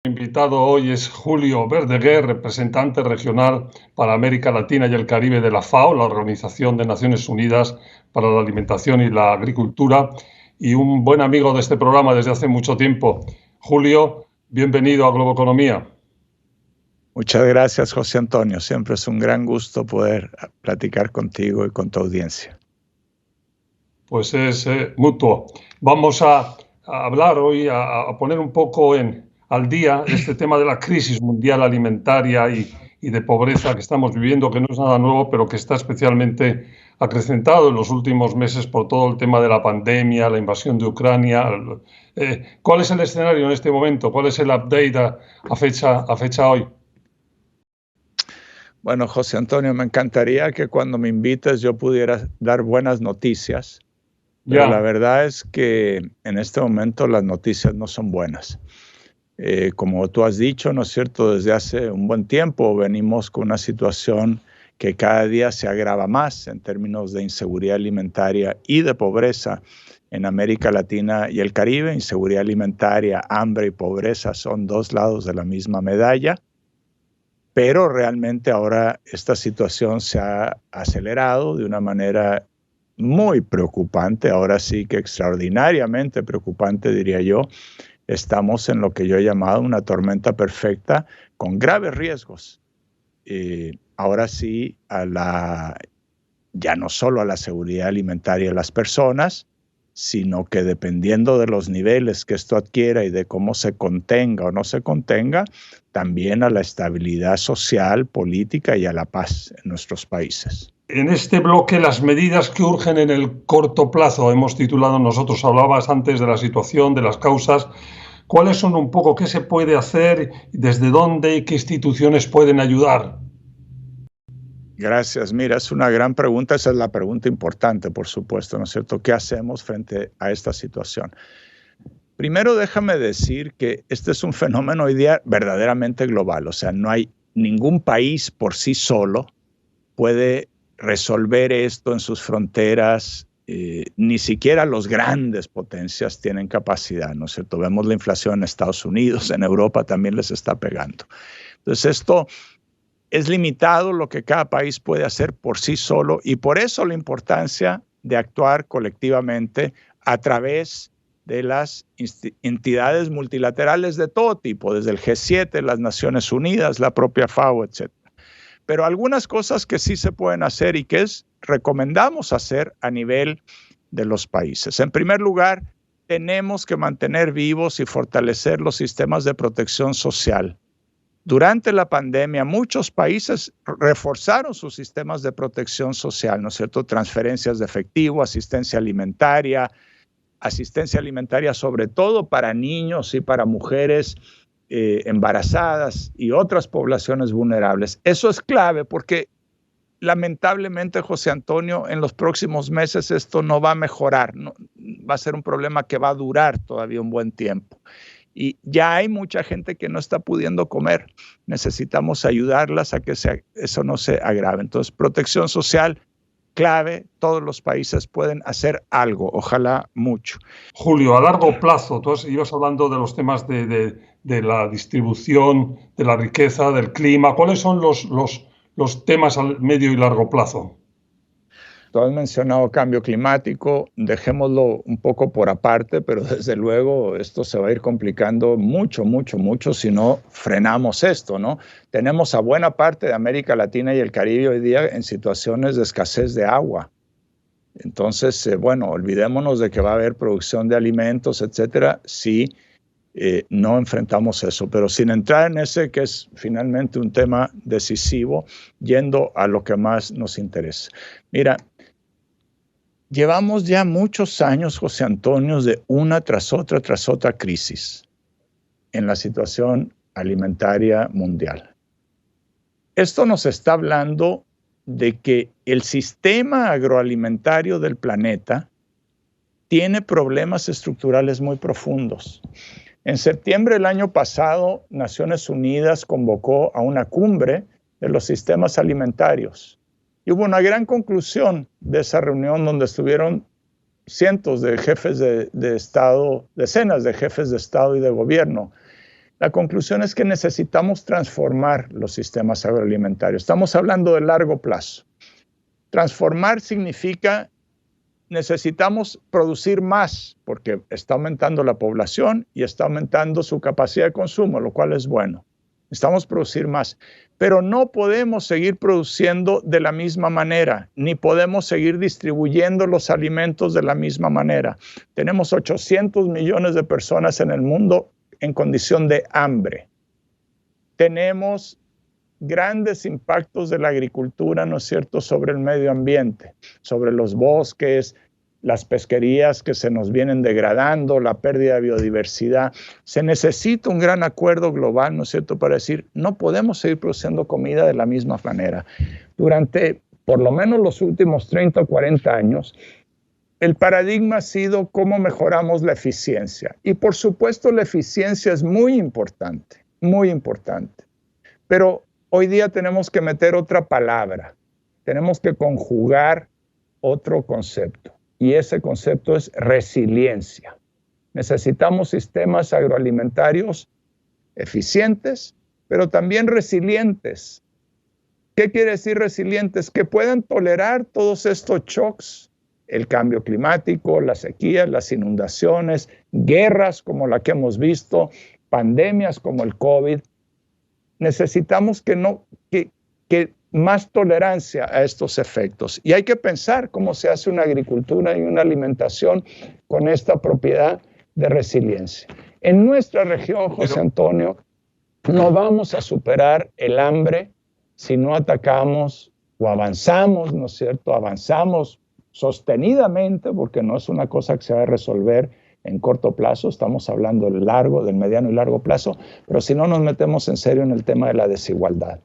Invitado hoy es Julio Verdaguer, representante regional para América Latina y el Caribe de la FAO, la Organización de Naciones Unidas para la Alimentación y la Agricultura, y un buen amigo de este programa desde hace mucho tiempo. Julio, bienvenido a Globoeconomía. Muchas gracias, José Antonio. Siempre es un gran gusto poder platicar contigo y con tu audiencia. Pues es mutuo. Vamos a hablar hoy, a poner un poco al día este tema de la crisis mundial alimentaria y de pobreza que estamos viviendo, que no es nada nuevo, pero que está especialmente acrecentado en los últimos meses por todo el tema de la pandemia, la invasión de Ucrania. ¿Cuál es el escenario en este momento? ¿Cuál es el update a fecha hoy? Bueno, José Antonio, me encantaría que cuando me invites yo pudiera dar buenas noticias, pero la verdad es que en este momento las noticias no son buenas. Como tú has dicho, ¿no es cierto? Desde hace un buen tiempo venimos con una situación que cada día se agrava más en términos de inseguridad alimentaria y de pobreza en América Latina y el Caribe. Inseguridad alimentaria, hambre y pobreza son dos lados de la misma medalla, pero realmente ahora esta situación se ha acelerado de una manera muy preocupante, ahora sí que extraordinariamente preocupante, diría yo. Estamos en lo que yo he llamado una tormenta perfecta con graves riesgos. Ahora sí, ya no solo a la seguridad alimentaria de las personas, sino que dependiendo de los niveles que esto adquiera y de cómo se contenga o no se contenga, también a la estabilidad social, política y a la paz en nuestros países. En este bloque, las medidas que urgen en el corto plazo, hemos titulado nosotros, hablabas antes de la situación, de las causas. ¿Cuáles son un poco, qué se puede hacer, desde dónde y qué instituciones pueden ayudar? Gracias. Mira, es una gran pregunta. Esa es la pregunta importante, por supuesto, ¿no es cierto? ¿Qué hacemos frente a esta situación? Primero, déjame decir que este es un fenómeno hoy día verdaderamente global. O sea, no hay ningún país por sí solo puede resolver esto en sus fronteras. Ni siquiera los grandes potencias tienen capacidad, ¿no es cierto? Vemos la inflación en Estados Unidos, en Europa también les está pegando. Entonces, esto es limitado lo que cada país puede hacer por sí solo y por eso la importancia de actuar colectivamente a través de las entidades multilaterales de todo tipo, desde el G7, las Naciones Unidas, la propia FAO, etc. Pero algunas cosas que sí se pueden hacer y que recomendamos hacer a nivel de los países. En primer lugar, tenemos que mantener vivos y fortalecer los sistemas de protección social. Durante la pandemia, muchos países reforzaron sus sistemas de protección social, ¿no es cierto? Transferencias de efectivo, asistencia alimentaria sobre todo para niños y para mujeres embarazadas y otras poblaciones vulnerables. Eso es clave porque lamentablemente, José Antonio, en los próximos meses esto no va a mejorar, no, va a ser un problema que va a durar todavía un buen tiempo. Y ya hay mucha gente que no está pudiendo comer. Necesitamos ayudarlas a que eso no se agrave. Entonces, protección social, clave. Todos los países pueden hacer algo, ojalá mucho. Julio, a largo plazo, tú ibas hablando de los temas de la distribución, de la riqueza, del clima. ¿Cuáles son los temas a medio y largo plazo? Tú has mencionado cambio climático, dejémoslo un poco por aparte, pero desde luego esto se va a ir complicando mucho si no frenamos esto, ¿no? Tenemos a buena parte de América Latina y el Caribe hoy día en situaciones de escasez de agua. Entonces, bueno, olvidémonos de que va a haber producción de alimentos, etcétera, si no enfrentamos eso, pero sin entrar en ese que es finalmente un tema decisivo, yendo a lo que más nos interesa. Mira, llevamos ya muchos años, José Antonio, de una tras otra crisis en la situación alimentaria mundial. Esto nos está hablando de que el sistema agroalimentario del planeta tiene problemas estructurales muy profundos. En septiembre del año pasado, Naciones Unidas convocó a una cumbre de los sistemas alimentarios. Y hubo una gran conclusión de esa reunión donde estuvieron cientos de jefes de Estado, decenas de jefes de Estado y de gobierno. La conclusión es que necesitamos transformar los sistemas agroalimentarios. Estamos hablando de largo plazo. Transformar significa necesitamos producir más porque está aumentando la población y está aumentando su capacidad de consumo, lo cual es bueno. Necesitamos producir más, pero no podemos seguir produciendo de la misma manera, ni podemos seguir distribuyendo los alimentos de la misma manera. Tenemos 800 millones de personas en el mundo en condición de hambre. Tenemos grandes impactos de la agricultura, ¿no es cierto?, sobre el medio ambiente, sobre los bosques, las pesquerías que se nos vienen degradando, la pérdida de biodiversidad. Se necesita un gran acuerdo global, ¿no es cierto?, para decir, no podemos seguir produciendo comida de la misma manera. Durante por lo menos los últimos 30 o 40 años, el paradigma ha sido cómo mejoramos la eficiencia. Y por supuesto la eficiencia es muy importante, muy importante. Pero hoy día tenemos que meter otra palabra, tenemos que conjugar otro concepto, y ese concepto es resiliencia. Necesitamos sistemas agroalimentarios eficientes, pero también resilientes. ¿Qué quiere decir resilientes? Que puedan tolerar todos estos shocks, el cambio climático, las sequías, las inundaciones, guerras como la que hemos visto, pandemias como el COVID. Necesitamos que más tolerancia a estos efectos. Y hay que pensar cómo se hace una agricultura y una alimentación con esta propiedad de resiliencia. En nuestra región, José Antonio, no vamos a superar el hambre si no atacamos o avanzamos, ¿no es cierto? Avanzamos sostenidamente, porque no es una cosa que se va a resolver en corto plazo, estamos hablando del mediano y largo plazo, pero si no nos metemos en serio en el tema de la desigualdad.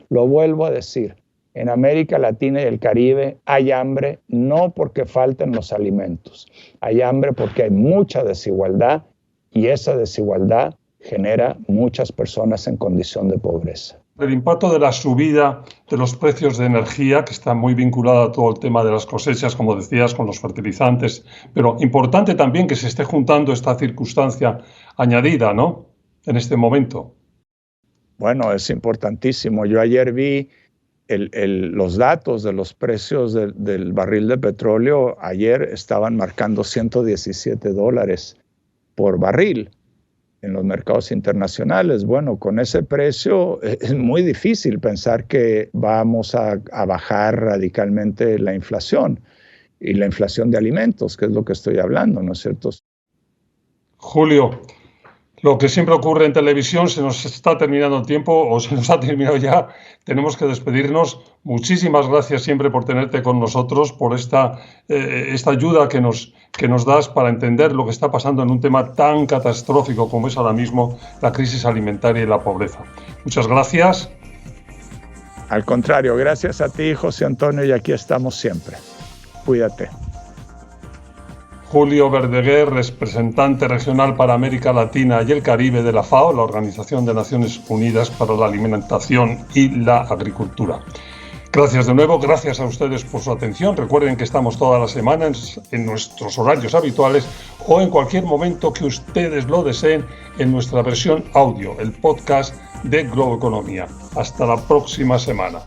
Lo vuelvo a decir, en América Latina y el Caribe hay hambre no porque falten los alimentos, hay hambre porque hay mucha desigualdad y esa desigualdad genera muchas personas en condición de pobreza. El impacto de la subida de los precios de energía, que está muy vinculado a todo el tema de las cosechas, como decías, con los fertilizantes, pero importante también que se esté juntando esta circunstancia añadida, ¿no?, en este momento. Bueno, es importantísimo. Yo ayer vi los datos de los precios del barril de petróleo. Ayer estaban marcando $117 por barril en los mercados internacionales. Bueno, con ese precio es muy difícil pensar que vamos a bajar radicalmente la inflación y la inflación de alimentos, que es lo que estoy hablando, ¿no es cierto? Julio, lo que siempre ocurre en televisión, se nos está terminando el tiempo o se nos ha terminado ya, tenemos que despedirnos. Muchísimas gracias siempre por tenerte con nosotros, por esta ayuda que nos das para entender lo que está pasando en un tema tan catastrófico como es ahora mismo la crisis alimentaria y la pobreza. Muchas gracias. Al contrario, gracias a ti, José Antonio, y aquí estamos siempre. Cuídate. Julio Verdaguer, representante regional para América Latina y el Caribe de la FAO, la Organización de Naciones Unidas para la Alimentación y la Agricultura. Gracias de nuevo, gracias a ustedes por su atención. Recuerden que estamos todas las semanas en nuestros horarios habituales o en cualquier momento que ustedes lo deseen en nuestra versión audio, el podcast de Globo Economía. Hasta la próxima semana.